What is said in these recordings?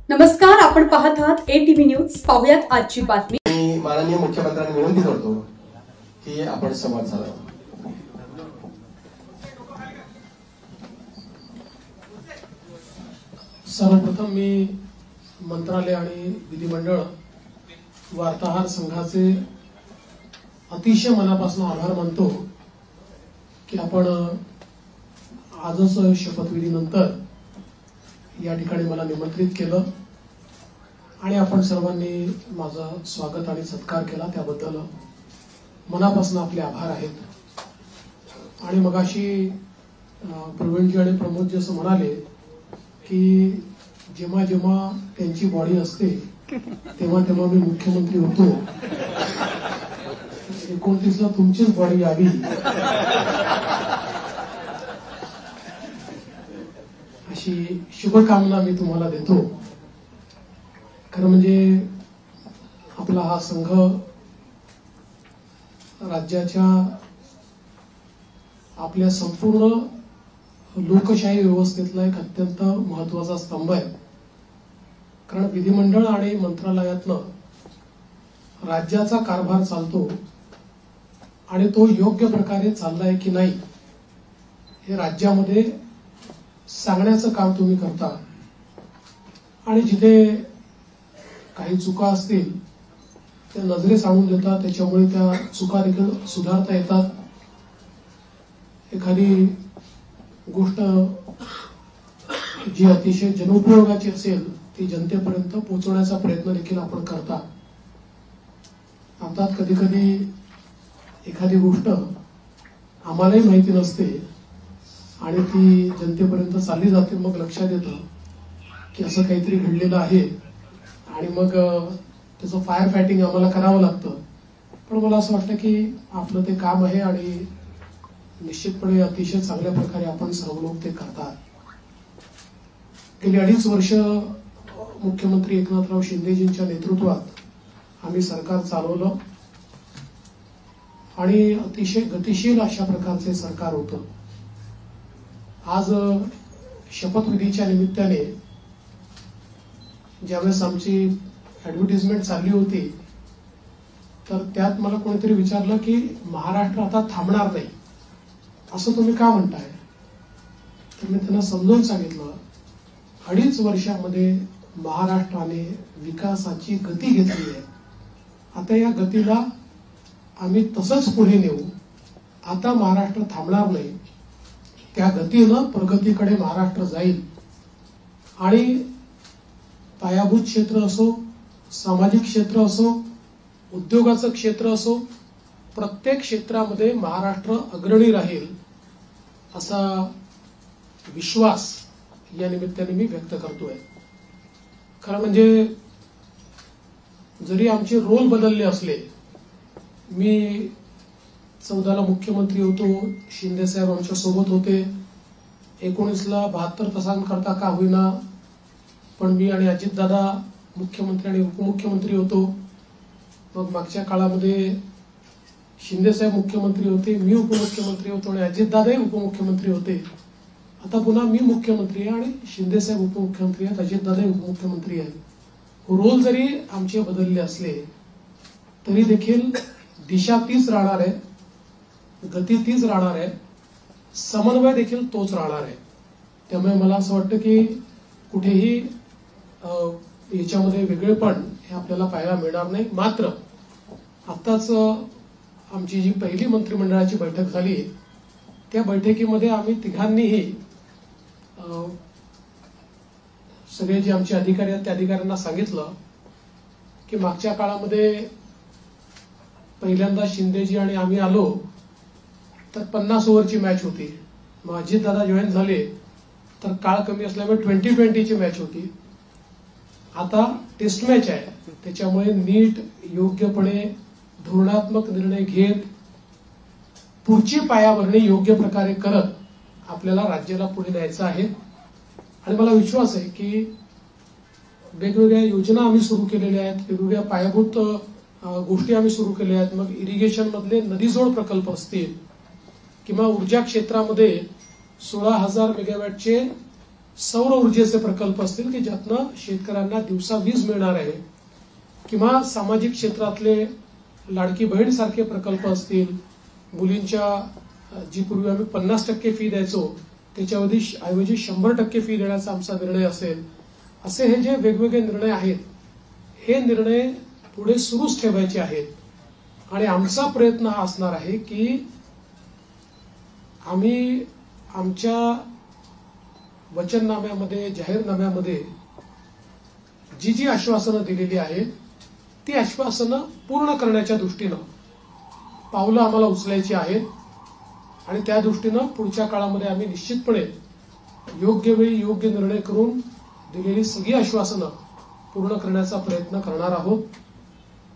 नमस्कार, आपण पाहत आहात ATV न्यूज. पाहुयात आजची बातमी. मी माननीय मुख्यमंत्र्यांना विनंती करतो की आपण संवाद साधावा. सर्वप्रथम मी मंत्रालय आणि विधिमंडळ वार्ताहर संघाचे अतिशय मनापासून आभार मानतो की आपण आजच शपथविधीनंतर या ठिकाणी मला निमंत्रित केलं आणि आपण सर्वांनी माझं स्वागत आणि सत्कार केला. त्याबद्दल मनापासून आपले आभार आहेत. आणि मगाशी प्रवीणजी आणि प्रमोदजी असं म्हणाले की जेव्हा जेव्हा त्यांची बॉडी असते तेव्हा तेव्हा मी मुख्यमंत्री होतो. 29ला तुमचीच बॉडी यावी अशी शुभकामना मी तुम्हाला देतो. खरं म्हणजे आपला हा संघ राज्याच्या आपल्या संपूर्ण लोकशाही व्यवस्थेतला एक अत्यंत महत्वाचा स्तंभ आहे. कारण विधिमंडळ आणि मंत्रालयातनं राज्याचा कारभार चालतो आणि तो योग्य प्रकारे चाललाय की नाही हे राज्यामध्ये सांगण्याचं काम तुम्ही करता. आणि जिथे काही चुका असतील त्या नजरेस आणून देतात, त्याच्यामुळे त्या चुका देखील सुधारता येतात. एखादी गोष्ट जी अतिशय जनोपयोगाची असेल ती जनतेपर्यंत पोहोचवण्याचा प्रयत्न देखील आपण करता. अर्थात कधी कधी एखादी गोष्ट आम्हालाही माहिती नसते आणि ती जनतेपर्यंत चालली जाते. मग लक्षात येतं की असं काहीतरी घडलेलं आहे आणि मग त्याचं फायर फायटिंग आम्हाला करावं लागतं. पण मला असं वाटतं की आपलं ते काम आहे आणि निश्चितपणे अतिशय चांगल्या प्रकारे आपण सर्व लोक ते करतात. गेली 2.5 वर्ष मुख्यमंत्री एकनाथराव शिंदेजींच्या नेतृत्वात आम्ही सरकार चालवलं आणि अतिशय गतिशील अशा प्रकारचे सरकार होतं. आज शपथविधीच्या निमित्ताने ज्यावेळेस आमची ऍडव्हर्टाइजमेंट चालली होती तर त्यात मला कोणीतरी विचारलं की महाराष्ट्र आता थांबणार नाही असं तुम्ही का म्हणताय. तर मी त्यांना समजावून सांगितलं 2.5 वर्षामध्ये महाराष्ट्राने विकासाची गती घेतली आहे. आता या गतीला आम्ही तसंच पुढे नेऊ. आता महाराष्ट्र थांबणार नाही, त्या गतीनं प्रगतीकडे महाराष्ट्र जाईल. आणि पायाभूत क्षेत्र असो, सामाजिक क्षेत्र असो, उद्योगाचं क्षेत्र असो, प्रत्येक क्षेत्रामध्ये महाराष्ट्र अग्रणी राहील असा विश्वास या निमित्ताने मी व्यक्त करतोय. खरं म्हणजे जरी आमचे रोल बदलले असले, मी 14ला मुख्यमंत्री होतो, शिंदे साहेब आमच्या सोबत होते, 19ला 72 तासांकरता का होईना पण मी आणि अजितदादा मुख्यमंत्री आणि उपमुख्यमंत्री होतो. मग मागच्या काळामध्ये शिंदे साहेब मुख्यमंत्री होते, मी उपमुख्यमंत्री होतो आणि अजितदादाही उपमुख्यमंत्री होते. आता पुन्हा मी मुख्यमंत्री आहे आणि शिंदे साहेब उपमुख्यमंत्री आहेत, अजितदादाही उपमुख्यमंत्री आहेत. रोल जरी आमचे बदलले असले तरी देखील दिशा तीच राहणार आहे, गती तीच राहणार आहे, समन्वय देखील तोच राहणार आहे. त्यामुळे मला असं वाटतं की कुठेही याच्यामध्ये वेगळेपण हे आपल्याला पाहायला मिळणार नाही. मात्र आताच आमची जी पहिली मंत्रिमंडळाची बैठक झाली त्या बैठकीमध्ये आम्ही तिघांनीही सगळे जे आमचे अधिकारी आहेत त्या अधिकाऱ्यांना सांगितलं की मागच्या काळामध्ये पहिल्यांदा शिंदेजी आणि आम्ही आलो तर 50 ओव्हरची मॅच होती. मग अजितदादा जॉईन झाले तर काळ कमी असल्यामुळे 20-20ची मॅच होती. आता टेस्ट मॅच आहे, त्याच्यामुळे नीट योग्यपणे धोरणात्मक निर्णय घेत पुढची पायाभरणी योग्य प्रकारे करत आपल्याला राज्याला पुढे न्यायचं आहे. आणि मला विश्वास आहे की वेगवेगळ्या योजना आम्ही सुरू केलेल्या आहेत, वेगवेगळ्या पायाभूत गोष्टी आम्ही सुरू केल्या आहेत. मग इरिगेशन मधले नदीजोड प्रकल्प असतील किंवा ऊर्जा क्षेत्रामध्ये 16,000 मेगावॅटचे सौर ऊर्जेचे प्रकल्प असतील की ज्यातनं शेतकऱ्यांना दिवसा वीज मिळणार आहे, किंवा सामाजिक क्षेत्रातले लाडकी बहीण सारखे प्रकल्प असतील, मुलींच्या जी पूर्वी आम्ही 50% फी द्यायचो त्याच्याऐवजी 100% फी देण्याचा आमचा निर्णय असेल, असे हे जे वेगवेगळे निर्णय आहेत हे निर्णय पुढे सुरूच ठेवायचे आहेत. आणि आमचा प्रयत्न हा असणार आहे की आम्ही आमच्या वचननाम्यामध्ये, जाहीरनाम्यामध्ये जी जी आश्वासनं दिलेली आहेत ती आश्वासनं पूर्ण करण्याच्या दृष्टीनं पावलं आम्हाला उचलायची आहेत. आणि त्या दृष्टीनं पुढच्या काळामध्ये आम्ही निश्चितपणे योग्य वेळी योग्य निर्णय करून दिलेली सगळी आश्वासनं पूर्ण करण्याचा प्रयत्न करणार आहोत.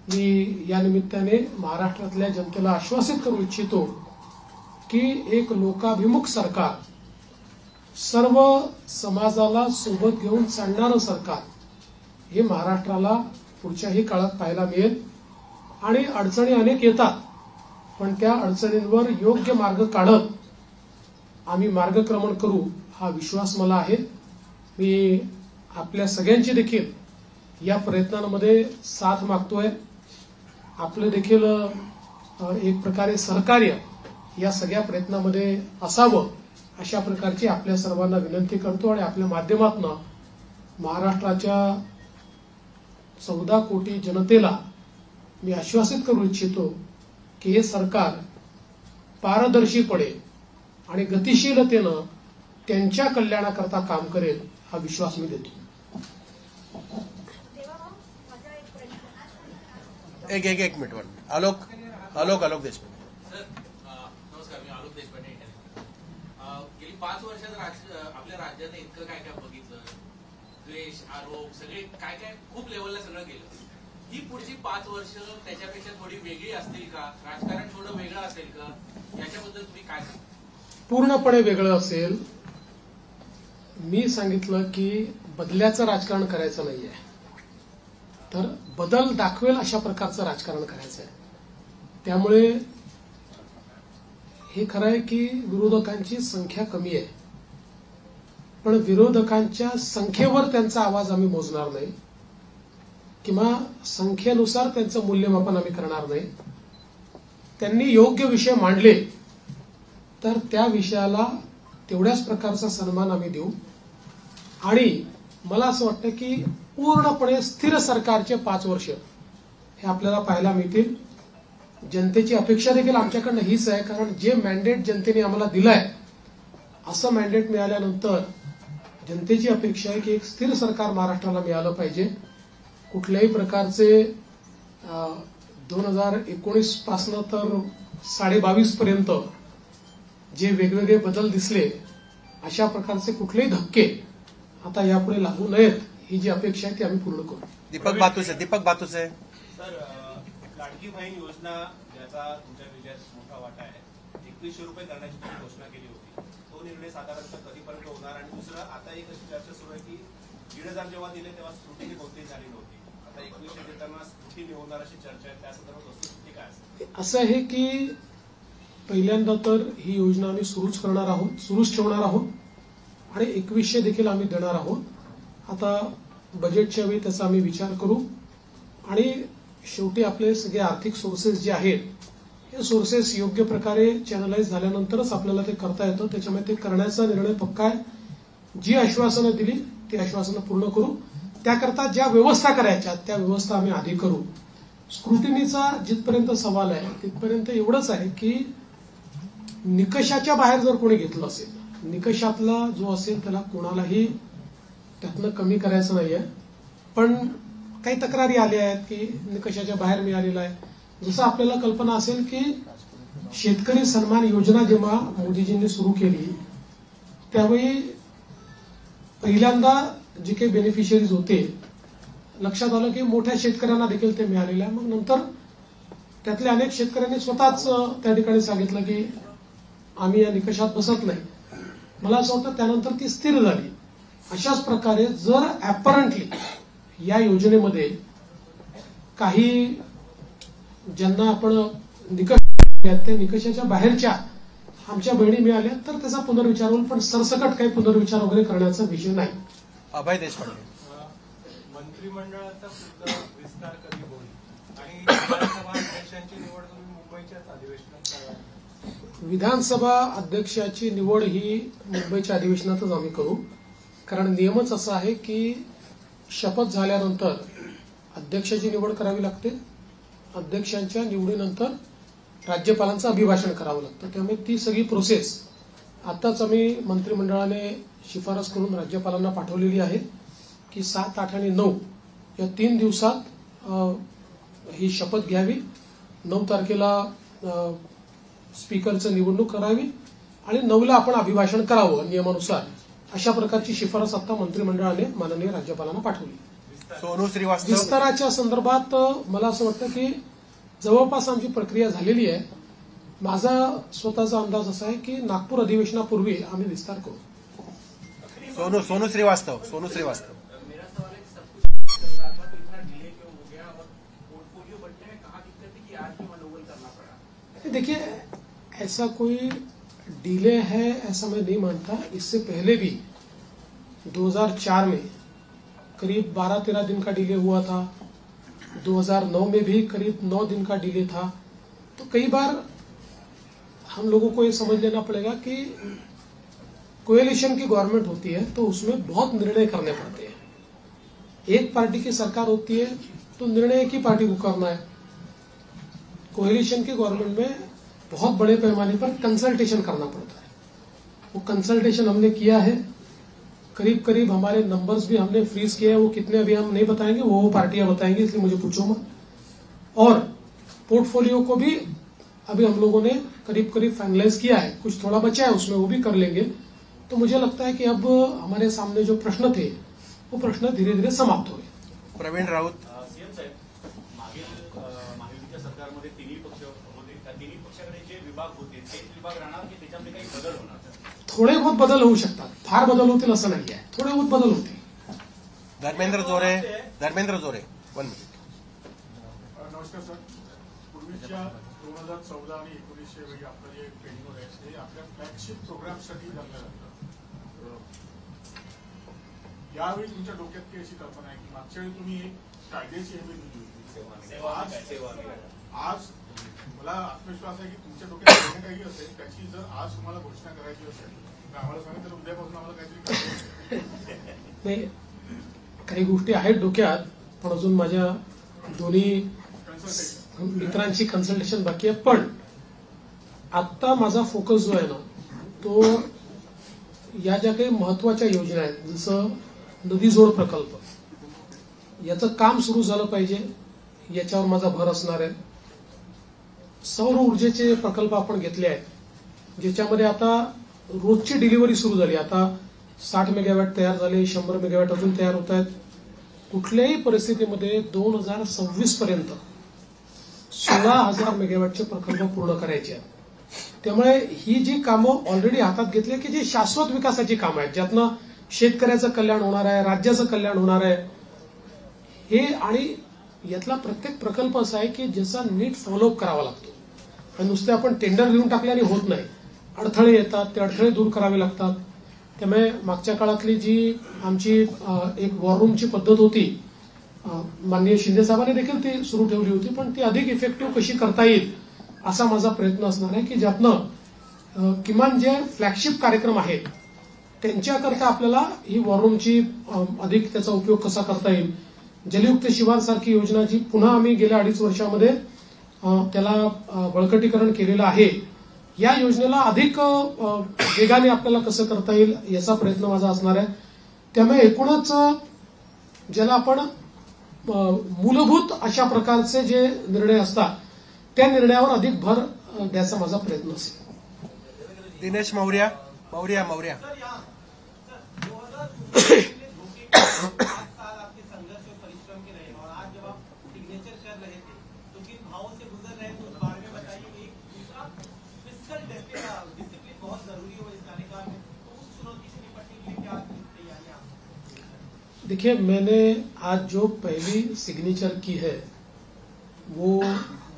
मी या निमित्ताने महाराष्ट्रातल्या जनतेला आश्वासित करू इच्छितो की एक लोकाभिमुख सरकार, सर्व समाजाला सोबत घेऊन चालणारं सरकार हे महाराष्ट्राला पुढच्याही काळात पाहायला मिळेल. आणि अडचणी अनेक येतात, पण त्या अडचणींवर योग्य मार्ग काढत आम्ही मार्गक्रमण करू हा विश्वास मला आहे. मी आपल्या सगळ्यांची देखील या प्रयत्नांमध्ये साथ मागतोय. आपलं देखील एक प्रकारे सहकार्य या सगळ्या प्रयत्नामध्ये असावं अशा प्रकारची आपल्या सर्वांना विनंती करतो. आणि आपल्या माध्यमातून महाराष्ट्राच्या 14 कोटी जनतेला मी आश्वासित करू इच्छितो की हे सरकार पारदर्शीपणे आणि गतिशीलतेनं त्यांच्या कल्याणाकरता काम करेल हा विश्वास मी देतो. एक मिनिट आलोक देशपांडे. सर नमस्कार, मी आलोक देशपांडे. गेली 5 वर्षात आपल्या राज्याने इतकं काय काय बघितलं, द्वेष, आरोप, सगळे काय काय खूप लेवलला सगळं गेलं. ही पुढची 5 वर्ष त्याच्यापेक्षा थोडी वेगळी असतील का? राजकारण थोडं वेगळं असेल का? याच्याबद्दल तुम्ही काय सांगा? पूर्णपणे वेगळं असेल. मी सांगितलं की बदल्याचं राजकारण करायचं नाहीये, तर बदल दाखवेल अशा प्रकारचं राजकारण करायचं आहे. त्यामुळे हे खरं आहे की विरोधकांची संख्या कमी आहे, पण विरोधकांच्या संख्येवर त्यांचा आवाज आम्ही मोजणार नाही किंवा संख्येनुसार त्यांचं मूल्यमापन आम्ही करणार नाही. त्यांनी योग्य विषय मांडले तर त्या विषयाला तेवढ्याच प्रकारचा सन्मान आम्ही देऊ. आणि मला असं वाटतं की पूर्णपणे स्थिर सरकारचे 5 वर्ष हे आपल्याला पाहायला मिळतील. जनतेची अपेक्षा देखील आमच्याकडनं हीच आहे, कारण जे मॅन्डेट जनतेने आम्हाला दिलंय असं मॅन्डेट मिळाल्यानंतर जनतेची अपेक्षा आहे की एक स्थिर सरकार महाराष्ट्राला मिळालं पाहिजे. कुठल्याही प्रकारचे 2019 पासनं तर 22.5 पर्यंत जे वेगवेगळे बदल दिसले अशा प्रकारचे कुठलेही धक्के आता यापुढे लागू नयेत ही जी अपेक्षा आहे ती आम्ही पूर्ण करू. दीपक बातुसे. सर, लाडकी बहीण योजना ज्याचा तुमच्या विजयात मोठा वाटा आहे, 2100 रुपये करण्याची तुम्ही घोषणा केली होती. तो निर्णय साधारणतः कधीपर्यंत होणार? आणि दुसरं, आता एक अशी चर्चा सुरू आहे की 1,500 जेव्हा दिले तेव्हा स्क्रुटिनी कोणतीही झाली नव्हती. आता 2100 देताना स्क्रुटिनी होणार अशी चर्चा आहे. त्या संदर्भात वस्तुस्थिती काय असेल? असं आहे की पहिल्यांदा तर ही योजना आम्ही सुरूच ठेवणार आहोत आणि 2100 देखील आम्ही देणार आहोत. आता बजेटच्या वेळी त्याचा आम्ही विचार करू. आणि शेवटी आपले सगळे आर्थिक सोर्सेस जे आहेत हे सोर्सेस योग्य प्रकारे चॅनलाइज झाल्यानंतरच आपल्याला ते करता येतं. त्याच्यामुळे ते करण्याचा निर्णय पक्का आहे. जी आश्वासनं दिली ती आश्वासनं पूर्ण करू. त्याकरता ज्या व्यवस्था करायच्या त्या व्यवस्था आम्ही आधी करू. स्क्रुटिनीचा जिथपर्यंत सवाल आहे तिथपर्यंत एवढंच आहे की निकषाच्या बाहेर जर कोणी घेतलं असेल, निकषातला जो असेल त्याला कोणालाही त्यातनं कमी करायचं नाहीये. पण काही तक्रारी आल्या आहेत की निकषाच्या बाहेर मिळालेला आहे. जसं आपल्याला कल्पना असेल की शेतकरी सन्मान योजना जेव्हा मोदीजींनी सुरू केली त्यावेळी पहिल्यांदा जे काही बेनिफिशियरीज होते लक्षात आलं की मोठ्या शेतकऱ्यांना देखील ते मिळालेलं आहे. मग नंतर त्यातल्या अनेक शेतकऱ्यांनी स्वतःच त्या ठिकाणी सांगितलं की आम्ही या निकषात बसत नाही. मला असं वाटतं त्यानंतर ती स्थिर झाली. अशाच प्रकारे जर ऍपरंटली या योजनेमध्ये काही ज्यांना आपण निकष त्या निकषाच्या बाहेरच्या आमच्या बहिणी मिळाल्या तर त्याचा पुनर्विचार होईल, पण सरसकट काही पुनर्विचार वगैरे करण्याचा विषय नाही. अभय देशपांडे. मंत्रिमंडळाचा सुद्धा विस्तार कधी होईल आणि विधानसभा अध्यक्षांची निवड तुम्ही मुंबईच्याच अधिवेशनात करा? विधानसभा अध्यक्षाची निवड ही मुंबईच्या अधिवेशनातच आम्ही करू, कारण नियमच असा आहे की शपथ झाल्यानंतर अध्यक्षाची निवड करावी लागते. अध्यक्षांच्या निवडीनंतर राज्यपालांचं अभिभाषण करावं लागतं. त्यामुळे ती सगळी प्रोसेस आताच आम्ही मंत्रिमंडळाने शिफारस करून राज्यपालांना पाठवलेली आहे की 7, 8 आणि 9 या 3 दिवसात ही शपथ घ्यावी. 9 तारखेला स्पीकरचं निवडणूक करावी आणि 9ला आपण अभिभाषण करावं नियमानुसार. अशा प्रकारची शिफारस आता मंत्रिमंडळाने माननीय राज्यपालांना पाठवली. सोनू श्रीवास्तव. विस्ताराच्या संदर्भात मला असं वाटतं की जवळपास आमची प्रक्रिया झालेली आहे. माझा स्वतःचा अंदाज असा आहे की नागपूर अधिवेशनापूर्वी आम्ही विस्तार करू. सोनू श्रीवास्तव. मेरा सवाल है, सब कुछ चल रहा था तो इतना डिले क्यों हो गया और पोर्टफोलियो बनने में कहाँ दिक्कत थी कि आज भी मनोबल करना पड़ा? देखिए, ऐसा कोई डिले है ऐसा मैं नहीं मानता. इससे पहले भी 2004 में करीब 12-13 दिन का डिले हुआ था. 2009 में भी करीब 9 दिन का डिले था. तो कई बार हम लोगों को ये समझ लेना पड़ेगा कि कोएलिशन की गवर्नमेंट होती है तो उसमें बहुत निर्णय करने पड़ते हैं. एक पार्टी की सरकार होती है तो निर्णय एक ही पार्टी को करना है. कोएलिशन की गवर्नमेंट में बहुत बड़े पैमाने पर कंसल्टेशन करना पड़ता है. वो कंसल्टेशन हमने किया है. करीब करीब हमारे नंबर्स भी हमने फ्रीज किए हैं. वो कितने अभी हम नहीं बताएंगे, वो पार्टियां बताएंगी, इसलिए मुझे पूछो मत. और पोर्टफोलियो को भी अभी हम लोगों ने करीब करीब फाइनलाइज किया है. कुछ थोड़ा बचा है उसमें, वो भी कर लेंगे. तो मुझे लगता है कि अब हमारे सामने जो प्रश्न थे वो प्रश्न धीरे धीरे समाप्त हो गए. प्रवीण राऊत. सीएम साहेब, मागील महायुतीच्या सरकारमध्ये तिन्ही पक्ष होते. त्या तिन्ही पक्षाकडे जे विभाग होते तेच विभाग राहणार की त्याच्यामध्ये काही बदल होणार? थोडे बहुत बदल होऊ शकतात. फार बदल होतील असं नाही आहे. थोडे बहुत बदल होतील. धर्मेंद्र जोरे. 1 मिनिट. नमस्कार सर. पूर्वीच्या 2014 आणि 1900 वेळी आपलं जे ट्रेनिंग आहे ते आपल्या फ्लॅगशिप प्रोग्रामसाठी जमलं जातं. यावेळी तुमच्या डोक्यात की अशी कल्पना आहे की मागच्या वेळी तुम्ही एक कायद्याची हमी दिली होती. आज मला आत्मविश्वास आहे की तुमच्या डोक्यात काही असेल त्याची जर आज तुम्हाला घोषणा करायची असेल तर आम्हाला सांगितलं तर उद्यापासून आम्हाला काहीतरी नाही, काही गोष्टी आहेत डोक्यात, पण अजून माझ्या दोन्ही मित्रांची कन्सल्टेशन बाकी आहे. पण आता माझा फोकस जो आहे ना तो या ज्या काही महत्वाच्या योजना आहेत, जसं नदी जोड प्रकल्प, याचं काम सुरू झालं पाहिजे याच्यावर माझा भर असणार आहे. सौर ऊर्जेचे प्रकल्प आपण घेतले आहेत ज्याच्यामध्ये आता रोजची डिलिव्हरी सुरू झाली. आता 60 मेगावॅट तयार झाले, 100 मेगावॅट अजून तयार होत आहेत. कुठल्याही परिस्थितीमध्ये 2026 पर्यंत 16,000 मेगावॅटचे प्रकल्प पूर्ण करायचे आहेत. त्यामुळे ही जी कामं ऑलरेडी हातात घेतली की जी शाश्वत विकासाची कामं आहेत, ज्यातनं शेतकऱ्याचं कल्याण होणार आहे, राज्याचं कल्याण होणार आहे, हे आणि यातला प्रत्येक प्रकल्प असा आहे की ज्याचा नीट फॉलोअप करावा लागतो. आणि नुसते आपण टेंडर देऊन टाकल्याने होत नाही. अडथळे येतात, ते अडथळे दूर करावे लागतात. त्यामुळे मागच्या काळातली जी आमची एक वॉररूमची पद्धत होती, माननीय शिंदे साहेबांनी देखील ती सुरू ठेवली होती, पण ती अधिक इफेक्टिव्ह कशी करता येईल असा माझा प्रयत्न असणार आहे की ज्यातनं किमान जे फ्लॅगशिप कार्यक्रम आहेत त्यांच्याकरता आपल्याला ही वॉररूमची अधिक त्याचा उपयोग कसा करता येईल. जलयुक्त शिवार सारखी योजना जी पुन्हा आम्ही गेल्या 2.5 वर्षामध्ये त्याला बळकटीकरण केलेलं आहे, या योजनेला अधिक वेगाने आपल्याला कसं करता येईल याचा प्रयत्न माझा असणार आहे. त्यामुळे एकूणच ज्याला आपण मूलभूत अशा प्रकारचे जे निर्णय असतात त्या निर्णयावर अधिक भर द्यायचा माझा प्रयत्न असेल. दिनेश मौर्या. देखिए, मैंने आज जो पहली सिग्नेचर की है वो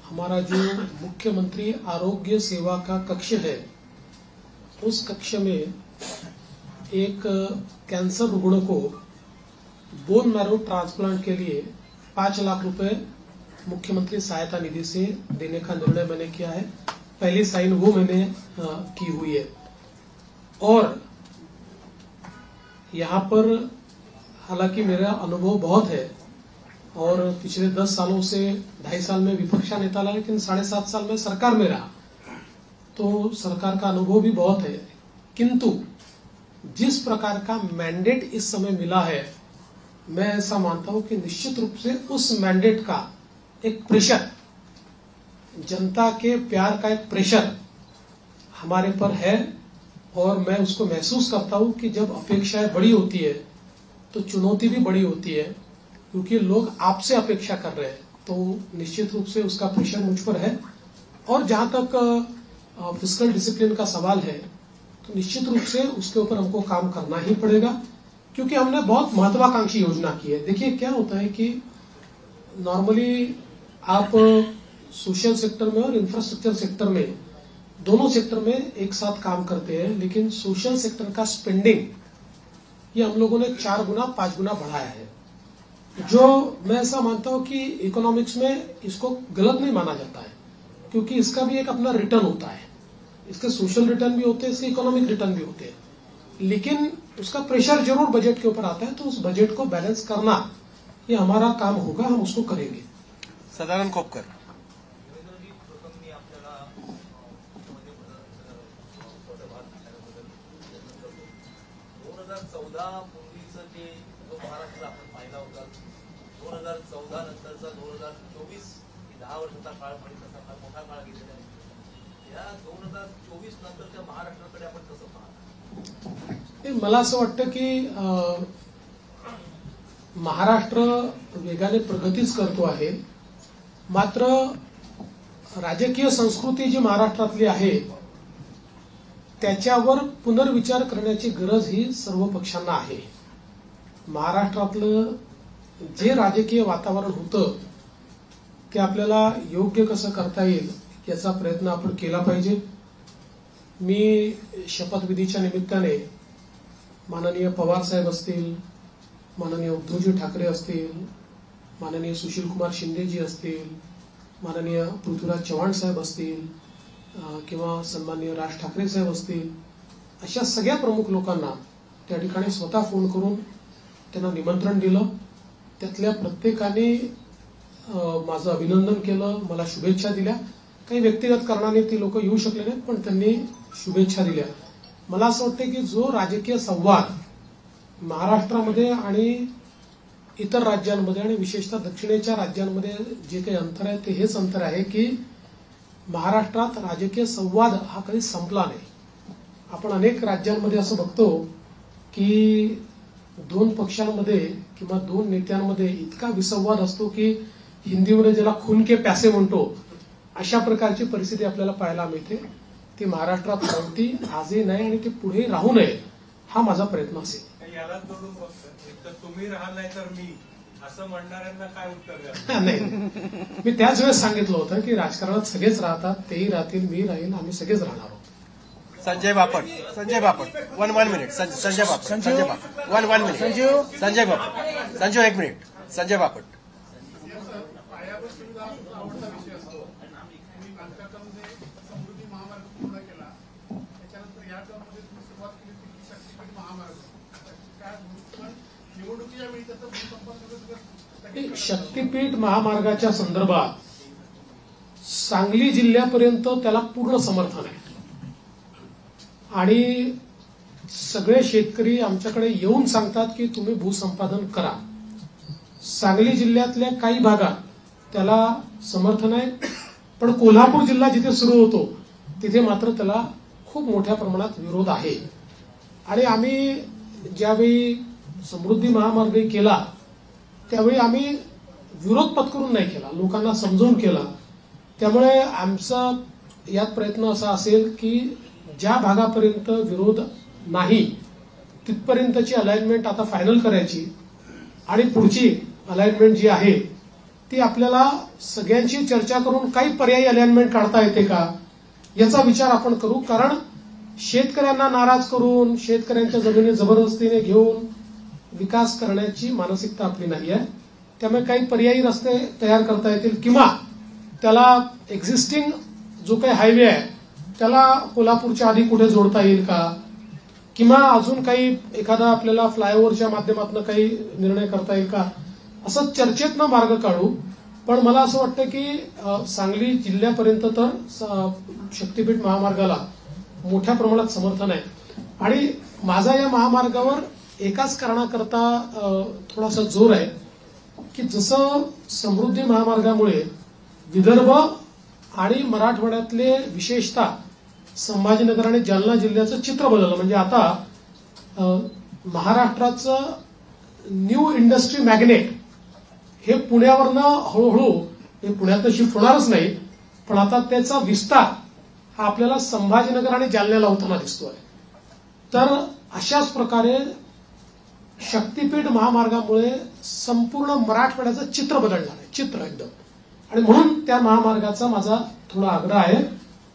हमारा जो मुख्यमंत्री आरोग्य सेवा का कक्ष है उस कक्ष में एक कैंसर रुग्ण को बोन मैरो ट्रांसप्लांट के लिए 5 लाख रुपए मुख्यमंत्री सहायता निधि से देने का निर्णय मैंने किया है। पहली साइन वो मैंने की हुई है। और यहाँ पर हालांकि मेरा अनुभव बहुत है और पिछले 10 सालों से 2.5 साल में विपक्ष का नेता रहा, लेकिन 7.5 साल में सरकार में रहा, तो सरकार का अनुभव भी बहुत है। किंतु जिस प्रकार का मैंडेट इस समय मिला है, मैं ऐसा मानता हूं कि निश्चित रूप से उस मैंडेट का एक प्रेशर, जनता के प्यार का एक प्रेशर हमारे पर है और मैं उसको महसूस करता हूं कि जब अपेक्षाएं बड़ी होती है तो चुनौती भी बड़ी होती है, क्योंकि लोग आपसे अपेक्षा कर रहे हैं। तो निश्चित रूप से उसका प्रेशर मुझ पर है। और जहां तक फिस्कल डिसिप्लिन का सवाल है, तो निश्चित रूप से उसके ऊपर हमको काम करना ही पड़ेगा, क्योंकि हमने बहुत महत्वाकांक्षी योजना की है। देखिए क्या होता है कि नॉर्मली आप सोशल सेक्टर में और इंफ्रास्ट्रक्चर सेक्टर में, दोनों सेक्टर में एक साथ काम करते हैं, लेकिन सोशल सेक्टर का स्पेंडिंग ये हम लोगों ने 4 गुना 5 गुना बढ़ाया है, जो मैं ऐसा मानता हूं कि इकोनॉमिक्स में इसको गलत नहीं माना जाता है, क्योंकि इसका भी एक अपना रिटर्न होता है। इसके सोशल रिटर्न भी होते हैं, इसके इकोनॉमिक रिटर्न भी होते हैं, लेकिन उसका प्रेशर जरूर बजट के ऊपर आता है। तो उस बजट को बैलेंस करना ये हमारा काम होगा, हम उसको करेंगे। सदानंद खोपकर. पूर्वीचं जे जो महाराष्ट्र आपण पाहिला होता, 2014 नंतरचा 2024 10 वर्षाचा काळ म्हणजे तसा फार मोठा काळ गेलेला आहे. या 2024 नंतरच्या महाराष्ट्राकडे आपण कसं पाहता? मला असं वाटतं की महाराष्ट्र वेगाने प्रगतीच करतो आहे, मात्र राजकीय संस्कृती जी महाराष्ट्रातली आहे त्याच्यावर पुनर्विचार करण्याची गरज ही सर्व पक्षांना आहे. महाराष्ट्रातलं जे राजकीय वातावरण होतं ते आपल्याला योग्य कसं करता येईल याचा प्रयत्न आपण केला पाहिजे. मी शपथविधीच्या निमित्ताने माननीय पवार साहेब असतील, माननीय उद्धवजी ठाकरे असतील, माननीय सुशीलकुमार शिंदेजी असतील, माननीय पृथ्वीराज चव्हाण साहेब असतील किंवा सन्माननीय राज ठाकरे साहेब असतील, अशा सगळ्या प्रमुख लोकांना त्या ठिकाणी स्वतः फोन करून त्यांना निमंत्रण दिलं. त्यातल्या प्रत्येकाने माझं अभिनंदन केलं, मला शुभेच्छा दिल्या. काही व्यक्तिगत कारणाने ती लोक येऊ शकले नाहीत, पण त्यांनी शुभेच्छा दिल्या. मला असं वाटतं की जो राजकीय संवाद महाराष्ट्रामध्ये आणि इतर राज्यांमध्ये आणि विशेषतः दक्षिणेच्या राज्यांमध्ये जे काही अंतर आहे ते हेच अंतर आहे की महाराष्ट्रात राजकीय संवाद हा कधी संपला नाही. आपण अनेक राज्यांमध्ये असं बघतो की 2 पक्षांमध्ये किंवा 2 नेत्यांमध्ये इतका विसंवाद असतो की हिंदीमध्ये ज्याला खून के प्यासे म्हणतो, अशा प्रकारची परिस्थिती आपल्याला पाहायला मिळते. ती महाराष्ट्रात नव्हती, आजही नाही आणि ती पुढे राहू नये हा माझा प्रयत्न असेल. याला जोडून बघतो, तुम्ही राहाल नाही तर मी असं म्हणणाऱ्यांना काय उत्तर द्या? नाही, मी त्याच वेळेस सांगितलं होतं की राजकारणात सगळेच राहतात, तेही राहतील, मी राहील, आम्ही सगळेच राहणार आहोत. Sanjay Bapat. 1 minute. Sanjay Bapat. 1 minute. Sanjay Bapat. Sanju 1 minute. Sanjay Bapat. पायाभूत सुविधा आवडता विषय असतो. तुम्ही मागच्या टर्ममध्ये समृद्धी महामार्ग पूर्ण केला, त्याच्यानंतर या टर्ममध्ये तुम्ही सुरुवात केली ती शक्तीपीठ महामार्ग. काय निवडणुकीच्या वेळी त्याचं भूसंपादन शक्तीपीठ महामार्गाच्या संदर्भात सांगली जिल्ह्यापर्यंत त्याला पूर्ण समर्थन आहे आणि सगळे शेतकरी आमच्याकडे येऊन सांगतात की तुम्ही भूसंपादन करा. सांगली जिल्ह्यातल्या काही भागात त्याला समर्थन आहे, पण कोल्हापूर जिल्हा जिथे सुरू होतो तिथे मात्र त्याला खूप मोठ्या प्रमाणात विरोध आहे. आणि आम्ही ज्यावेळी समृद्धी महामार्ग केला त्यावेळी आम्ही विरोध पत्करून नाही केला, लोकांना समजावून केला. त्यामुळे आमचा यात प्रयत्न असा असेल की ज्या भागापर्यंत विरोध नाही तिथपर्यंतची अलाइनमेंट आता फायनल करायची आणि पुढची अलाइनमेंट जी आहे ती आपल्याला सगळ्यांची चर्चा करून काही पर्यायी अलाइनमेंट काढता येते का याचा विचार आपण करू. कारण शेतकऱ्यांना नाराज करून शेतकऱ्यांच्या जमिनी जबरदस्तीने घेऊन विकास करण्याची मानसिकता आपली नाही आहे. त्यामुळे काही पर्यायी रस्ते तयार करता येतील किंवा त्याला एक्झिस्टिंग जो काही हायवे आहे त्याला कोल्हापूरच्या आधी कुठे जोडता येईल का, किंवा अजून काही एखादा आपल्याला फ्लायओव्हरच्या माध्यमातून काही निर्णय करता येईल का, असं चर्चेतनं मार्ग काढू. पण मला असं वाटतं की सांगली जिल्ह्यापर्यंत तर शक्तीपीठ महामार्गाला मोठ्या प्रमाणात समर्थन आहे. आणि माझा या महामार्गावर एकाच कारणाकरता थोडासा जोर आहे की जसं समृद्धी महामार्गामुळे विदर्भ आणि मराठवाड्यातले विशेषतः संभाजीनगर आणि जालना जिल्ह्याचं चित्र बदललं. म्हणजे आता महाराष्ट्राचं न्यू इंडस्ट्री मॅग्नेट हे पुण्यावरनं हळूहळू हे पुण्यात शिफ्ट होणारच नाही, पण आता त्याचा विस्तार हा आपल्याला संभाजीनगर आणि जालन्याला होताना दिसतोय. तर अशाच प्रकारे शक्तीपीठ महामार्गामुळे संपूर्ण मराठवाड्याचं चित्र बदलणार आहे, चित्र एकदम. आणि म्हणून त्या महामार्गाचा माझा थोडा आग्रह आहे.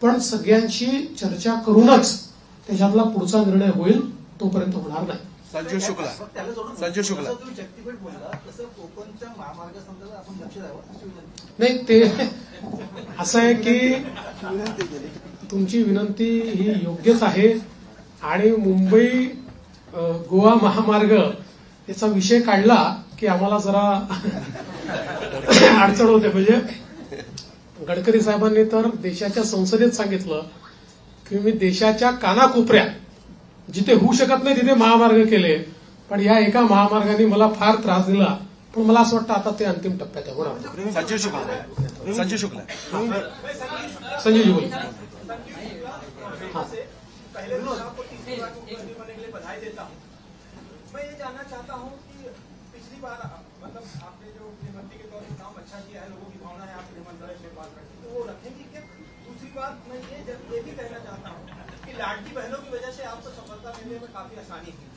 पण सगळ्यांशी चर्चा करूनच त्याच्यातला पुढचा निर्णय होईल, तोपर्यंत होणार नाही. संजू शुक्ला तुम्ही शक्तीपीठ बोलला तसं कोकणच्या महामार्गासंदर्भात आपण लक्ष द्यावं. नाही, ते असं आहे की तुमची विनंती ही योग्यच आहे. आणि मुंबई गोवा महामार्ग याचा विषय काढला की आम्हाला जरा अडचण होते. म्हणजे गडकरी साहेबांनी तर देशाच्या संसदेत सांगितलं की मी देशाच्या कानाकोपऱ्यात जिथे होऊ शकत नाही तिथे महामार्ग केले, पण या एका महामार्गाने मला फार त्रास दिला. पण मला असं वाटतं आता ते अंतिम टप्प्यात आहे. होणार. संजू शुक्ला संजय बोल. बधाई देता हूँ. मैं ये जानना चाहता हूँ कि पिछली बार मतलब आपने जो गृहमंत्री के तौर पर काम अच्छा किया है, लोगों की भावना है, आप गृह मंत्रालय में बात रखें तो वो रखेंगे क्या? दूसरी बात मैं ये भी कहना चाहता हूँ कि लाडली बहनों की वजह से आपको सफलता मिलने में काफी आसानी हुई.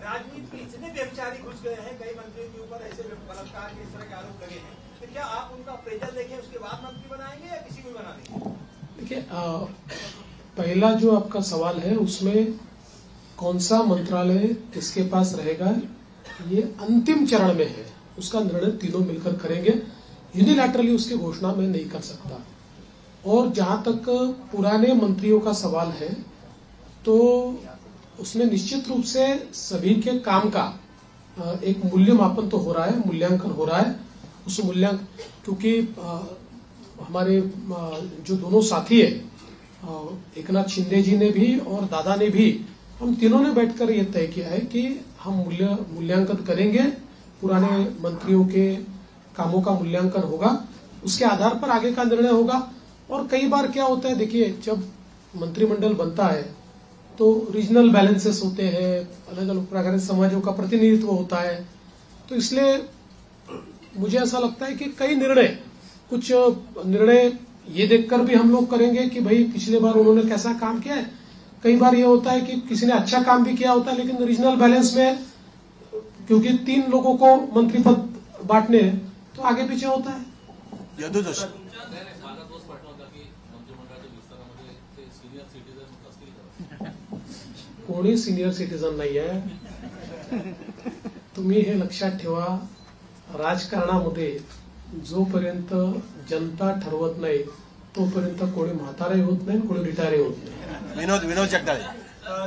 राजनीति में इतने व्यभिचारी घुस गए हैं, कई मंत्रियों के ऊपर ऐसे बलात्कार के इस तरह के आरोप लगे हैं, तो क्या आप उनका अप्रेजल देखें उसके बाद मंत्री बनाएंगे या किसी को बना देंगे? देखिए, पहला जो आपका सवाल है उसमें कौन सा मंत्रालय किसके पास रहेगा ये अंतिम चरण में है, उसका निर्णय तीनों मिलकर करेंगे. यूनिलैटरली उसकी घोषणा मैं नहीं कर सकता. और जहां तक पुराने मंत्रियों का सवाल है तो उसमें निश्चित रूप से सभी के काम का एक मूल्यमापन तो हो रहा है, मूल्यांकन हो रहा है. उस मूल्यांकन क्योंकि हमारे जो दोनों साथी है एकनाथ शिंदे जी ने भी और दादा ने भी, हम तीनों ने बैठकर ये तय किया है कि हम मूल्यांकन करेंगे, पुराने मंत्रियों के कामों का मूल्यांकन होगा, उसके आधार पर आगे का निर्णय होगा. और कई बार क्या होता है, देखिए जब मंत्रिमंडल बनता है तो रीजनल बैलेंसेस होते हैं, अलग अलग प्रकार के समाजों का प्रतिनिधित्व होता है. तो इसलिए मुझे ऐसा लगता है कि कुछ निर्णय ये देखकर भी हम लोग करेंगे कि भाई पिछले बार उन्होंने कैसा काम किया है. कई बार ये होता है कि किसी ने अच्छा काम भी किया होता है लेकिन रीजनल बैलेंस में क्योंकि 3 लोगों को मंत्री पद बांटने हैं तो आगे पीछे होता है. यदू जोशी कोणी सिनियर सिटीजन नाही आहे. तुम्ही हे लक्षात ठेवा, राजकारणामध्ये जोपर्यंत जनता ठरवत नाही तोपर्यंत कोणी म्हातारे होत नाही, कोणी रिटायर होत नाही. विनोद जगदाळे.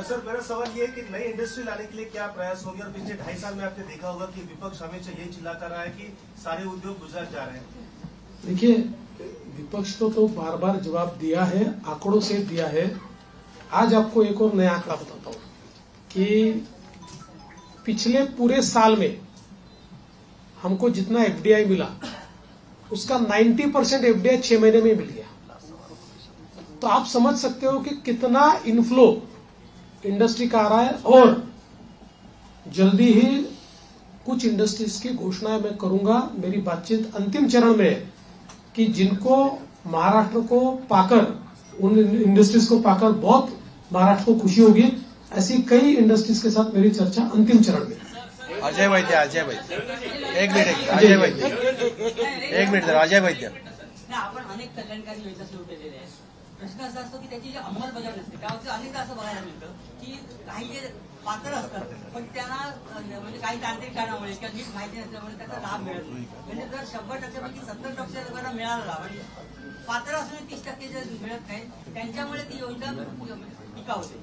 सर, मेरा सवाल ये है कि नई इंडस्ट्री लाने के लिए क्या प्रयास होंगे? और पिछले 2.5 साल में आपने देखा होगा कि विपक्ष हमेशा यही चिल्लाता रहा है कि सारे उद्योग गुजरात जा रहे हैं. देखिए, विपक्ष को तो बार बार जवाब दिया है, आंकड़ों से दिया है. आज आपको एक और नया आंकड़ा बताता हूं कि पिछले पूरे साल में हमको जितना एफडीआई मिला उसका 90% एफडीआई 6 महीने में मिल गया. तो आप समझ सकते हो कि कितना इनफ्लो इंडस्ट्री का आ रहा है. और जल्दी ही कुछ इंडस्ट्रीज की घोषणा मैं करूंगा. मेरी बातचीत अंतिम चरण में है कि जिनको महाराष्ट्र को पाकर, उन इंडस्ट्रीज को पाकर बहुत महाराष्ट्र को खुशी होगी, ऐसी कई इंडस्ट्रीज के साथ मेरी चर्चा अंतिम चरण में. अजय वैद्य एक मिनिट अजय वैद्य. आपण अनेक कल्याणकारी योजना सुरू केलेल्या आहेत. प्रश्न असा असतो की त्याची जी अंमलबजावणी असते त्यावरती अनेकदा असं बघायला मिळतं की काही जे पात्र असतात पण त्यांना म्हणजे काही तांत्रिक कारणामुळे किंवा नीट माहिती नसल्यामुळे त्याचा लाभ मिळत नाही. म्हणजे जर 100%पैकी 70% लोकांना मिळाला लाभ आणि पात्र असून 30% जे मिळत नाही त्यांच्यामुळे ती योजना टिकावते.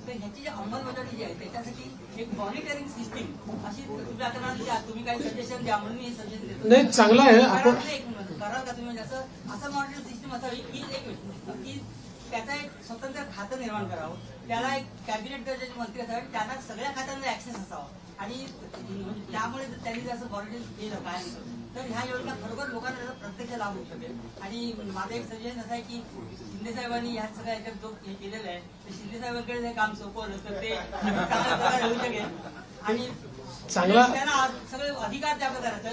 तर ह्याची जी अंमलबजावणी जी आहे त्याच्यासाठी एक मॉनिटरिंग सिस्टीम अशी तुम्ही काही सजेशन द्या म्हणून मी सजेशन देतो. नाही, चांगलं आहे. आपण कराल का तुम्ही? म्हणजे असं मॉनिटरिंग सिस्टीम असावी की की त्याचा एक स्वतंत्र खातं निर्माण करावं, त्याला एक कॅबिनेट दर्जाचे मंत्री असावे, त्यांना सगळ्या खात्यांना ऍक्सेस असावा आणि त्यामुळे त्यांनी जर असं मॉनिटरिंग केलं काय तर ह्या योजना खरोखर लोकांना त्याचा प्रत्यक्ष लाभ होऊ शकेल. आणि माझं एक सजेशन असं आहे की शिंदे साहेबांनी ह्या सगळ्या याच्यात जो हे केलेलं आहे तर शिंदे साहेबांकडे हे काम सोपवलं तर ते चांगल्या प्रकारे होऊ शकेल आणि चांगला त्यांना सगळे अधिकार द्यावे करायचं.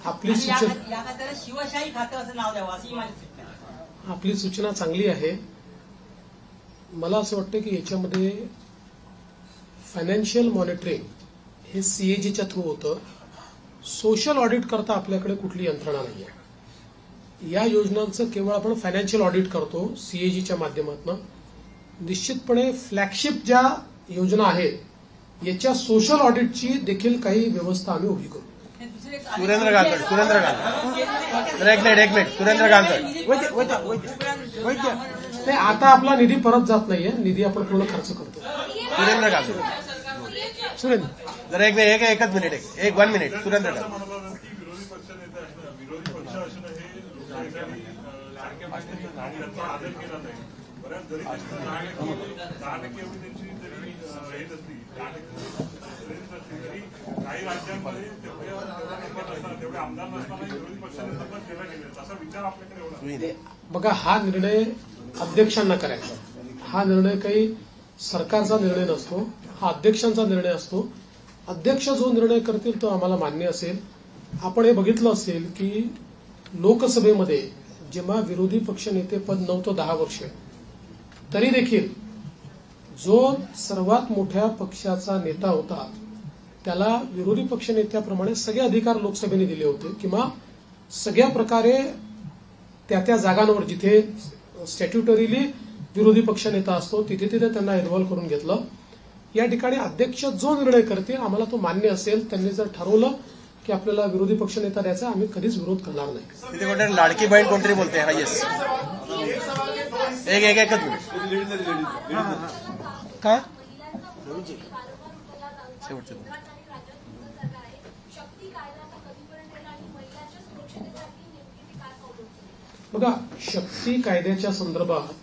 आपली या खात्याला शिवशाही खातं असं नाव द्यावं अशी माझी सूचना आहे. आपली सूचना चांगली आहे. मला असं वाटतं की याच्यामध्ये फायनान्शियल मॉनिटरिंग हे सीएजीच्या थ्रू होतं. सोशल ऑडिट करता आपल्याकडे कुठली यंत्रणा नाही आहे. या योजनांचं केवळ आपण फायनान्शियल ऑडिट करतो सीएजीच्या माध्यमातून. निश्चितपणे फ्लॅगशिप ज्या योजना आहेत याच्या सोशल ऑडिटची देखील काही व्यवस्था आम्ही उभी करू. सुरेंद्र गांगड एक मिनिट सुरेंद्र गांगड नाही, आता आपला निधी परत जात नाहीये, निधी आपण पूर्ण खर्च करतो. सुरेंद्र गांगड सुरेंद्र जरा एकच मिनिट एक 1 मिनिट सुरेंद्र गांगड. विरोधी पक्ष नेते विरोधी पक्ष असून हे आदर केला नाही. बऱ्याच जरी 10% एवढी त्यांची जरी हेच असली 10% तरी काही राज्यांमध्ये तेवढे आमदार नसताना विरोधी पक्षाने पण केला गेले असा विचार आपल्याकडे एवढा. बघा, हा निर्णय अध्यक्षांना करायचा. हा निर्णय काही सरकारचा निर्णय नसतो, हा अध्यक्षांचा निर्णय असतो. अध्यक्ष जो निर्णय करतील तो आम्हाला मान्य असेल. आपण हे बघितलं असेल की लोकसभेमध्ये जेव्हा विरोधी पक्षनेते पद नव्हतं 10 वर्ष, तरी देखील जो सर्वात मोठ्या पक्षाचा नेता होता त्याला विरोधी पक्षनेत्याप्रमाणे सगळे अधिकार लोकसभेने दिले होते किंवा सगळ्या प्रकारे त्या जागांवर जिथे स्टॅट्युटरीली विरोधी पक्षनेता असतो तिथे त्यांना इन्व्हॉल्व्ह करून घेतलं. या ठिकाणी अध्यक्ष जो निर्णय करतील आम्हाला तो मान्य असेल. त्यांनी जर ठरवलं की आपल्याला विरोधी पक्षनेता द्यायचा, आम्ही कधीच विरोध करणार नाही. तिथे कोणतरी लाडकी बहीण कोणतरी बोलते हा येस एकच मिनिट काय शेवटचं बघा, शक्ती कायद्याच्या संदर्भात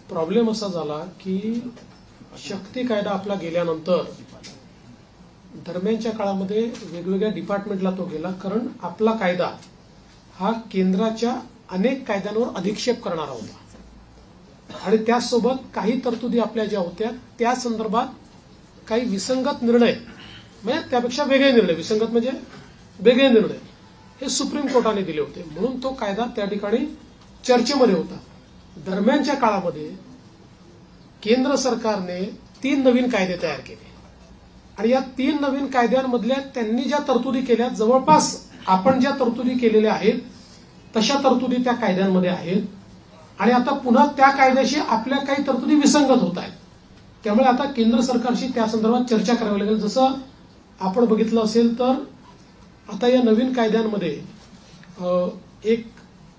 प्रॉब्लेम असा झाला की शक्ती कायदा आपला गेल्यानंतर दरम्यानच्या काळामध्ये वेगवेगळ्या डिपार्टमेंटला तो गेला, कारण आपला कायदा हा केंद्राच्या अनेक कायद्यांवर अधिक्षेप करणारा होता आणि त्याचसोबत काही तरतुदी आपल्या ज्या होत्या त्या संदर्भात काही विसंगत निर्णय, म्हणजे त्यापेक्षा वेगळे निर्णय, विसंगत म्हणजे वेगळे निर्णय हे सुप्रीम कोर्टाने दिले होते. म्हणून तो कायदा त्या ठिकाणी चर्चेमध्ये होता. दरम्यानच्या काळामध्ये केंद्र सरकारने 3 नवीन कायदे तयार केले आणि या 3 नवीन कायद्यांमधल्या त्यांनी ज्या तरतुदी केल्या जवळपास आपण ज्या तरतुदी केलेल्या आहेत तशा तरतुदी त्या कायद्यांमध्ये आहेत आणि आता पुन्हा त्या कायद्याशी आपल्या काही तरतुदी विसंगत होत आहेत. त्यामुळे आता केंद्र सरकारशी त्या संदर्भात चर्चा करावी लागेल. जसं आपण बघितलं असेल तर आता या नवीन कायद्यांमध्ये एक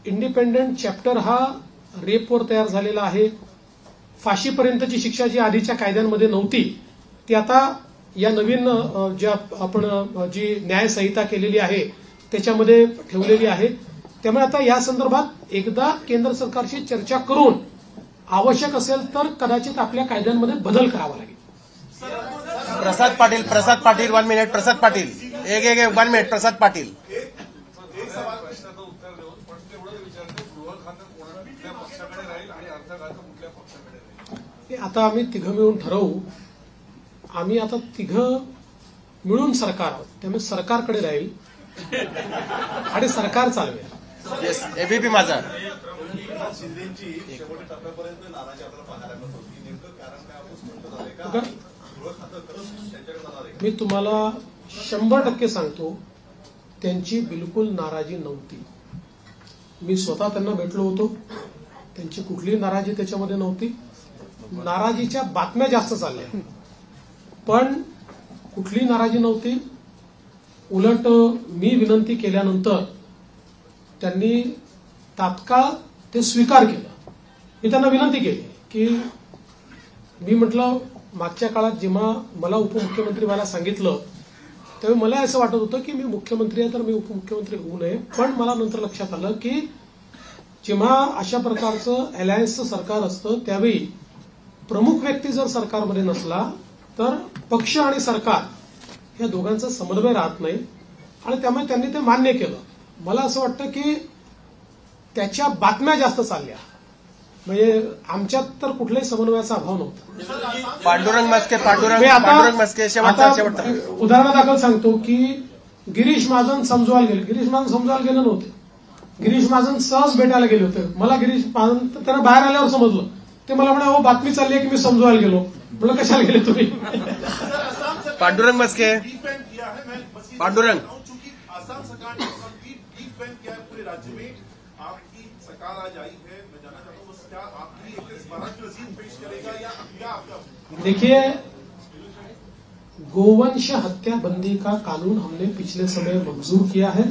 इंडिपेंडंट चॅप्टर हा रेपवर तयार झालेला आहे. फाशीपर्यंतची शिक्षा जी आधीच्या कायद्यांमध्ये नव्हती ती आता या नवीन ज्या आपण जी न्यायसंहिता केलेली आहे त्याच्यामध्ये ठेवलेली आहे. त्यामुळे आता या संदर्भात एकदा केंद्र सरकारशी चर्चा करून आवश्यक असेल तर कदाचित आपल्या कायद्यांमध्ये बदल करावा लागेल. प्रसाद पाटील 1 मिनिट प्रसाद पाटील एक 1 मिनिट प्रसाद पाटील. एक सवाल प्रश्नाचं उत्तर देऊन पण तेवढं विचारते गृह खातं कुठल्या पक्षाकडे राहील आणि अर्थ खातं कुठल्या पक्षाकडे राहील. आता आम्ही तिघं मिळून ठरवू. आम्ही आता तिघं मिळून सरकार आहोत, त्यामुळे सरकारकडे राहील आणि सरकार चालवेल. येस एबीपी माझा. शिंदेची शेवटच्या टप्प्यापर्यंत नाराजी आपल्याला पाहायला मिळत होती. नेमकं कारण काय आपण स्पष्ट झालंय का? गृह खातं खरंच त्यांच्याकडे जाणार आहे? मी तुम्हाला 100% सांगतो त्यांची बिलकुल नाराजी नव्हती. मी स्वतः त्यांना भेटलो होतो. त्यांची कुठलीही नाराजी त्याच्यामध्ये नव्हती. नाराजीच्या बातम्या जास्त चालल्या, पण कुठलीही नाराजी नव्हती. उलट मी विनंती केल्यानंतर त्यांनी तात्काळ ते स्वीकार केलं. मी त्यांना विनंती केली की मी म्हटलं मागच्या काळात जेव्हा मला उपमुख्यमंत्री व्हायला सांगितलं तेव्हा मला असं वाटत होतं की मी मुख्यमंत्री आहे तर मी उपमुख्यमंत्री होऊ नये. पण मला नंतर लक्षात आलं की जेव्हा अशा प्रकारचं अलायन्सचं सरकार असतं त्यावेळी प्रमुख व्यक्ती जर सरकारमध्ये नसला तर पक्ष आणि सरकार या दोघांचा समन्वय राहत नाही आणि त्यामुळे त्यांनी ते मान्य केलं. मला असं वाटतं की त्याच्या बातम्या जास्त चालल्या, म्हणजे आमच्यात तर कुठल्याही समन्वयाचा अभाव नव्हता. पांडुरंग मस्के शेवटचा उदाहरणादाखल सांगतो की गिरीश महाजन समजवायला गेले. गिरीश महाजन समजवायला गेले नव्हते. गिरीश महाजन सहज भेटायला गेले होते. मला गिरीश महाजन त्यांना बाहेर आल्यावर समजलं. ते मला म्हणे हो बातमी चालली आहे की मी समजवायला गेलो. म्हटलं कशाला गेले तुम्ही. पांडुरंग मस्के पांडुरंग आसाम सरकार ने डीप बैंक किया है पूरे राज्य में. आपकी सरकार आज आई है, मैं जानना चाहता हूँ क्या आपकी एक महाराष्ट्र रसीद पेश करेगा या क्या आपका? देखिए, गोवंश हत्या बंदी का कानून हमने पिछले समय मंजूर किया है.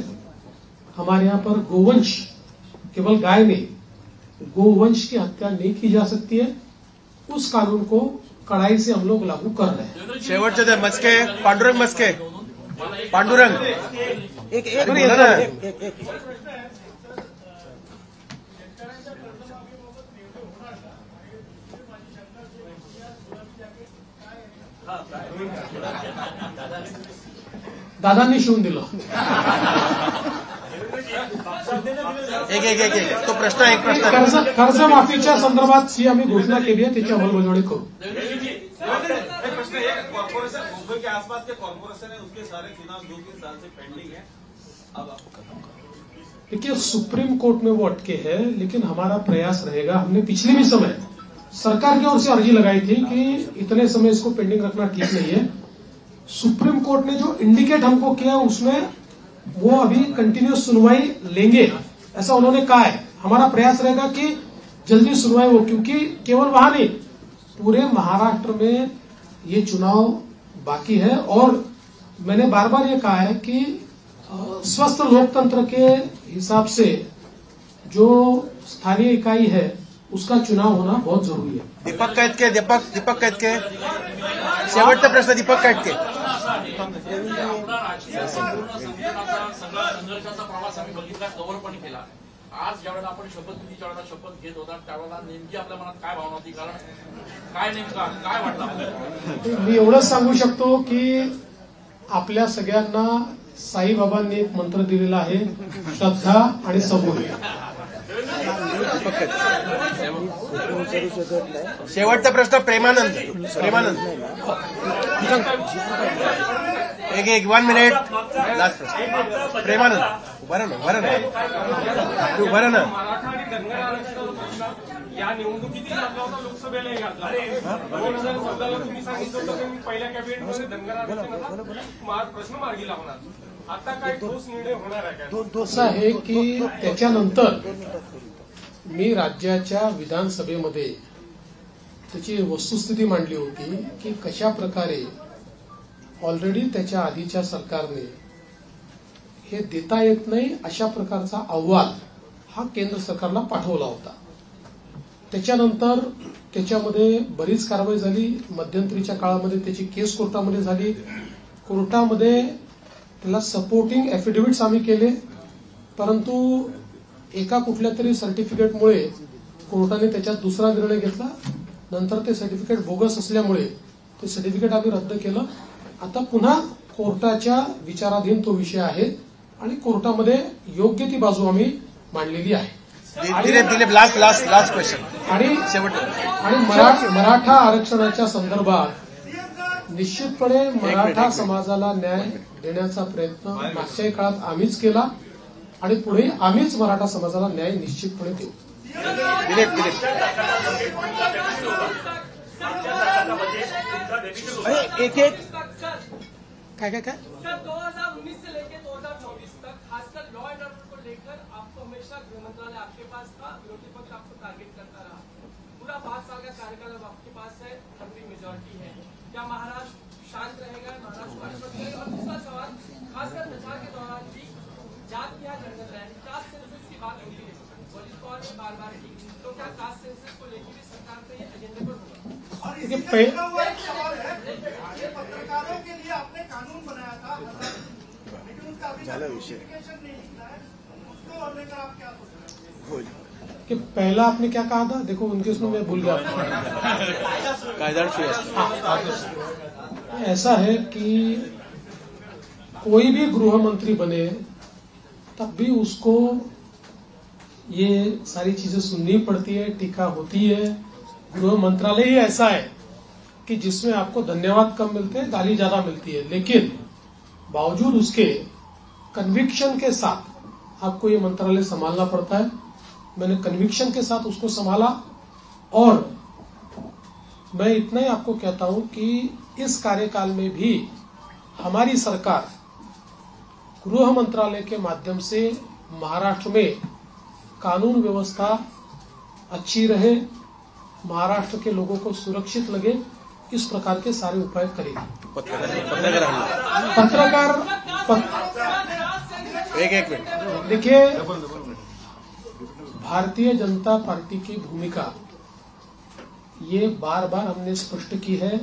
हमारे यहाँ पर गोवंश केवल गाय नहीं, गोवंश की हत्या नहीं की जा सकती है. उस कानून को कड़ाई से हम लोग लागू कर रहे हैं. शेवटचे मस्के पांडुरंग मस्के पांडुरंग एक बोला ना. दादांनी शिवून दिलं. एक तो प्रश्न एक प्रश्न कर्जमाफीच्या संदर्भात जी आम्ही घोषणा केली आहे त्याची अंमलबजावणी करू. कॉर्पोरेशन मुंबई के आसपास के कॉर्पोरेशन है, उसके सारे चुनाव 2-3 साल से पेंडिंग है. अब देखिए, सुप्रीम कोर्ट में वो अटके हैं, लेकिन हमारा प्रयास रहेगा. हमने पिछले भी समय सरकार की ओर से अर्जी लगाई थी कि इतने समय इसको पेंडिंग रखना ठीक नहीं है. सुप्रीम कोर्ट ने जो इंडिकेट हमको किया उसमें वो अभी कंटिन्यूस सुनवाई लेंगे ऐसा उन्होंने कहा है. हमारा प्रयास रहेगा कि जल्दी सुनवाई हो, क्योंकि केवल वहां नहीं पूरे महाराष्ट्र में ये चुनाव बाकी है. और मैंने बार बार ये कहा है कि स्वस्थ लोकतंत्र के हिसाब से जो स्थानीय इकाई है उसका चुनाव होना बहुत जरूरी है. दीपक कैतके शेवटचा प्रश्न दीपक कैतके. सगळा संघर्षाचा प्रवास आम्ही बघितला, कव्हर पण केला. आज ज्यावेळेला आपण शपथविधीच्या वेळेला शपथ घेत होता त्यावेळेला नेमकी आपल्या मनात काय भावना होती, कारण काय नेमका काय वाटलं? मी एवढंच सांगू शकतो की आपल्या सगळ्यांना साईबाबांनी एक मंत्र दिलेला आहे, श्रद्धा आणि सबुरी. शेवटचा प्रश्न प्रेमानंद एक 1 मिनिट लास्ट प्रश्न. प्रेमानंद बरं ना या निवडणुकीत लोकसभेला घातला. 2014ला तुम्ही सांगितलं होतं की पहिल्या कॅबिनेटमध्ये धनगर आरक्षणाचा प्रश्न मार्गी लावणार. आता काय ठोस निर्णय होणार आहे का? असं आहे की त्याच्यानंतर मी राज्याच्या विधानसभेमध्ये त्याची वस्तुस्थिती मांडली होती की कशा प्रकारे ऑलरेडी त्याच्या आधीच्या सरकारने हे देता येत नाही अशा प्रकारचा अहवाल हा केंद्र सरकारला पाठवला होता. त्याच्यानंतर त्याच्यामध्ये बरीच कारवाई झाली. मध्यंतरीच्या काळामध्ये त्याची केस कोर्टामध्ये झाली. कोर्टामध्ये त्याला सपोर्टिंग ऍफिडेव्हिट्स आम्ही केले, परंतु एका कुठल्या तरी सर्टिफिकेटमुळे कोर्टाने त्याच्यात दुसरा निर्णय घेतला. नंतर ते सर्टिफिकेट बोगस असल्यामुळे ते सर्टिफिकेट आम्ही रद्द केलं. आता पुन्हा कोर्टाच्या विचाराधीन तो विषय आहे आणि कोर्टामध्ये योग्य ती बाजू आम्ही मांडलेली आहे. लास्ट क्वेश्चन आणि मराठा आरक्षणाच्या संदर्भात निश्चितपणे मराठा समाजाला न्याय देण्याचा प्रयत्न मागच्याही काळात आम्हीच केला आणि पुढे आम्हीच मराठा समाजाला न्याय निश्चितपणे देऊ. काय 2019 से लेकर 2024 तक खासकर लॉ एंड ऑर्डर को लेकर आपको हमेशा गृह मंत्रालय आपके पास था, विरोधी पक्ष आपको टारगेट रहा है, कास्ट सेंसस की बात होती है, कौन है बार-बार तो क्या कास्ट सेंसस को लेकर भी सरकार का ये एजेंडे पर होगा? और इसके पत्रकारों के लिए आपने कानून बनाया था, लेकिन उसका अभी नोटिफिकेशन नहीं निकला है, उसको और लेकर आप क्या सोच रहे हैं? कि पहला आपने क्या कहा था? देखो उनके उसमें मैं भूल गया। ऐसा है कि कोई भी गृह मंत्री बने तब भी उसको ये सारी चीजें सुननी पड़ती है, टीका होती है। गृह मंत्रालय ही ऐसा है कि जिसमें आपको धन्यवाद कम मिलते हैं, गाली ज्यादा मिलती है, लेकिन बावजूद उसके कन्विक्शन के साथ आपको ये मंत्रालय संभालना पड़ता है। मैंने कन्विक्शन के साथ उसको संभाला और मैं इतना ही आपको कहता हूं कि इस कार्यकाल में भी हमारी सरकार गृह मंत्रालय के माध्यम से महाराष्ट्र में कानून व्यवस्था अच्छी रहे, महाराष्ट्र के लोगों को सुरक्षित लगे, इस प्रकार के सारे उपाय करेगी। एक मिनट देखिए, भारतीय जनता पार्टी की भूमिका ये बार बार हमने स्पष्ट की है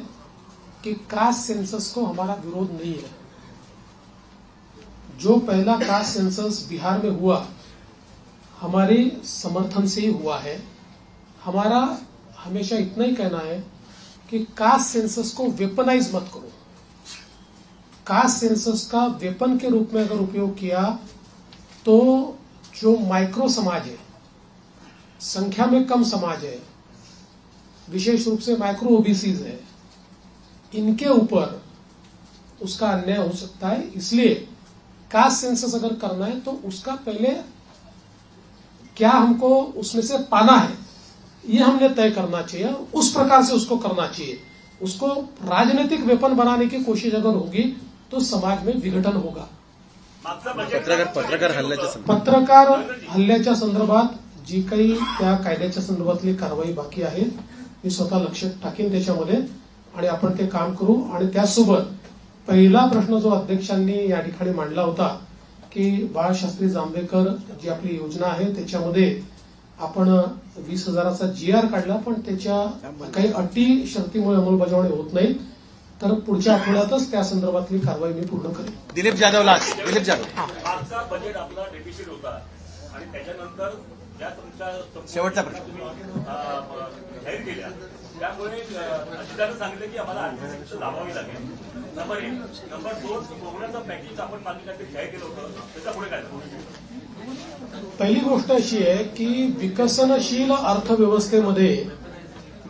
कि कास्ट सेंसस को हमारा विरोध नहीं है। जो पहला कास्ट सेंसस बिहार में हुआ हमारे समर्थन से ही हुआ है। हमारा हमेशा इतना ही कहना है कि कास्ट सेंसस को वेपनाइज मत करो। कास्ट सेंसस का वेपन के रूप में अगर उपयोग किया तो जो माइक्रो समाज है, संख्या में कम समाज है, विशेष रूप से माइक्रो ओबीसीज है, इनके ऊपर उसका अन्याय हो सकता है। इसलिए कास्ट सेंसस अगर करना है तो उसका पहले क्या हमको उसमें से पाना है ये हमने तय करना चाहिए, उस प्रकार से उसको करना चाहिए। उसको राजनीतिक वेपन बनाने की कोशिश अगर होगी तो समाज में विघटन होगा। पत्रकार हल्ल्याच्या संदर्भात जी काही त्या कायद्याच्या संदर्भातली कारवाई बाकी आहे मी स्वतः लक्ष टाकीन त्याच्यामध्ये आणि आपण ते काम करू। आणि त्यासोबत पहिला प्रश्न जो अध्यक्षांनी या ठिकाणी मांडला होता की बाळशास्त्री जांभेकर जी आपली योजना आहे त्याच्यामध्ये आपण 20,000चा GR काढला, पण त्याच्या काही अटी शर्तीमुळे अंमलबजावणी होत नाही, तर पुढच्या आठवड्यातच त्या संदर्भातली कारवाई मी पूर्ण करेन। दिलीप जाधव मागचा बजेट आपला डेफिसिट होता आणि त्याच्यानंतर ज्या तुमच्या शेवटचा प्रश्न जाहीर केल्या त्यामुळे अजितांनी सांगितलं की आम्हाला आर्थिक शिक्षा लावावी लागेल। नंबर 1 नंबर 2 कोरोनाचं पॅकेज आपण मागणी जाहीर केलं होतं, त्याचा पुढे काय? पहिली गोष्ट अशी आहे की विकसनशील अर्थव्यवस्थेमध्ये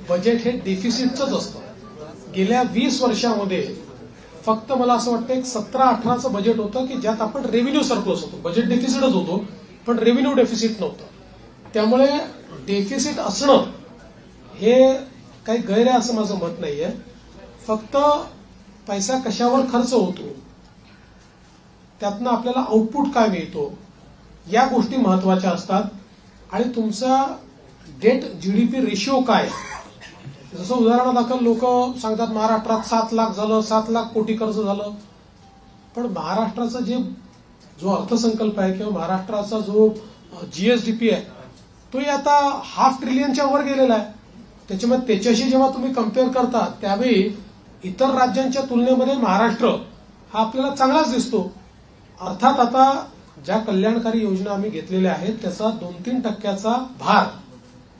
बजेट हे डेफिसिटच असतं। गेल्या 20 वर्षामध्ये फक्त मला असं वाटतं एक 17-18चं बजेट होतं की ज्यात आपण रेव्हेन्यू सरप्लस होतो, बजेट डेफिसिटच होतो पण रेव्हेन्यू डेफिसिट नव्हतं। त्यामुळे डेफिसिट असणं हे काही गैर आहे असं माझं मत नाहीये। फक्त पैसा कशावर खर्च होतो, त्यातनं आपल्याला आउटपुट काय मिळतो, या गोष्टी महत्वाच्या असतात। आणि तुमचा डेट जीडीपी रेशिओ काय, जसं उदाहरणादाखल लोक सांगतात महाराष्ट्रात 7 लाख झालं, 7 लाख कोटी कर्ज झालं, पण महाराष्ट्राचा जो अर्थसंकल्प आहे किंवा महाराष्ट्राचा जो जीएसडीपी आहे तोही आता ½ ट्रिलियनच्या वर गेलेला आहे। त्याच्यामुळे त्याच्याशी जेव्हा तुम्ही कम्पेअर करता त्यावेळी इतर राज्यांच्या तुलनेमध्ये महाराष्ट्र हा आपल्याला चांगलाच दिसतो। अर्थात आता ज्या कल्याणकारी योजना आम्ही घेतलेल्या आहेत त्याचा 2-3% भार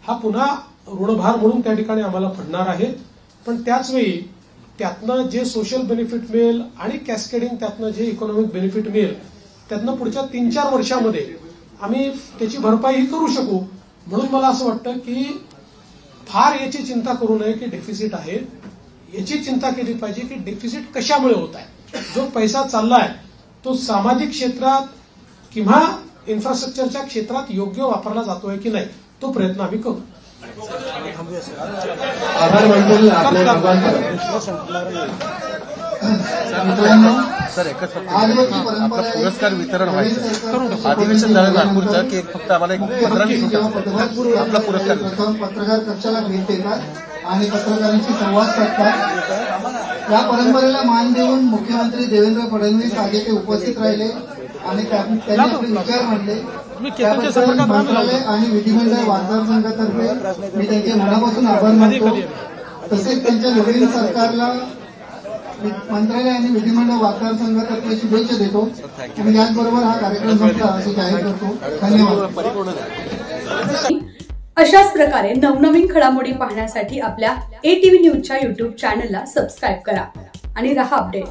हा पुन्हा ऋणभार म्हणून त्या ठिकाणी आम्हाला पडणार आहे, पण त्याचवेळी त्यातनं जे सोशल बेनिफिट मिळेल आणि कॅस्केडिंग त्यातनं जे इकॉनॉमिक बेनिफिट मिळेल त्यातनं पुढच्या 3-4 वर्षामध्ये आम्ही त्याची भरपाई करू शकू। म्हणून मला असं वाटतं की फार याची चिंता करू नये की डेफिसिट आहे, याची चिंता केली पाहिजे की डेफिसिट कशामुळे होत आहे। जो पैसा चाललाय तो सामाजिक क्षेत्रात किंवा इन्फ्रास्ट्रक्चरच्या क्षेत्रात योग्य वापरला जातोय की नाही, तो प्रयत्न आम्ही करू। आभार मानतील आपल्या सर एकच आपलं पुरस्कार वितरण व्हायचं अधिवेशन झालं नागपूरचं की फक्त आम्हाला 15-20 मिनिटं आपला पुरस्कार पत्रकार कक्षाला भेट देतात आणि पत्रकारांशी संवाद साधतात। या परंपरेला मान देऊन मुख्यमंत्री देवेंद्र फडणवीस आगे ते उपस्थित राहिले। आणि त्यांनी आपले विचार मांडले त्याबद्दल मंत्रालय आणि विधिमंडळ वार्ताहर संघातर्फे मी त्यांचे मनापासून आभार मानतो. तसेच त्यांच्या नवीन सरकारला मंत्रालय आणि विधिमंडळ वार्ताहर संघातर्फे शुभेच्छा देतो आणि याचबरोबर हा कार्यक्रम संपला असे जाहीर करतो. धन्यवाद. अशाच प्रकारे नवनवीन घडामोडी पाहण्यासाठी आपल्या ATV न्यूजच्या YouTube चॅनलला सबस्क्राईब करा आणि रहा अपडेट.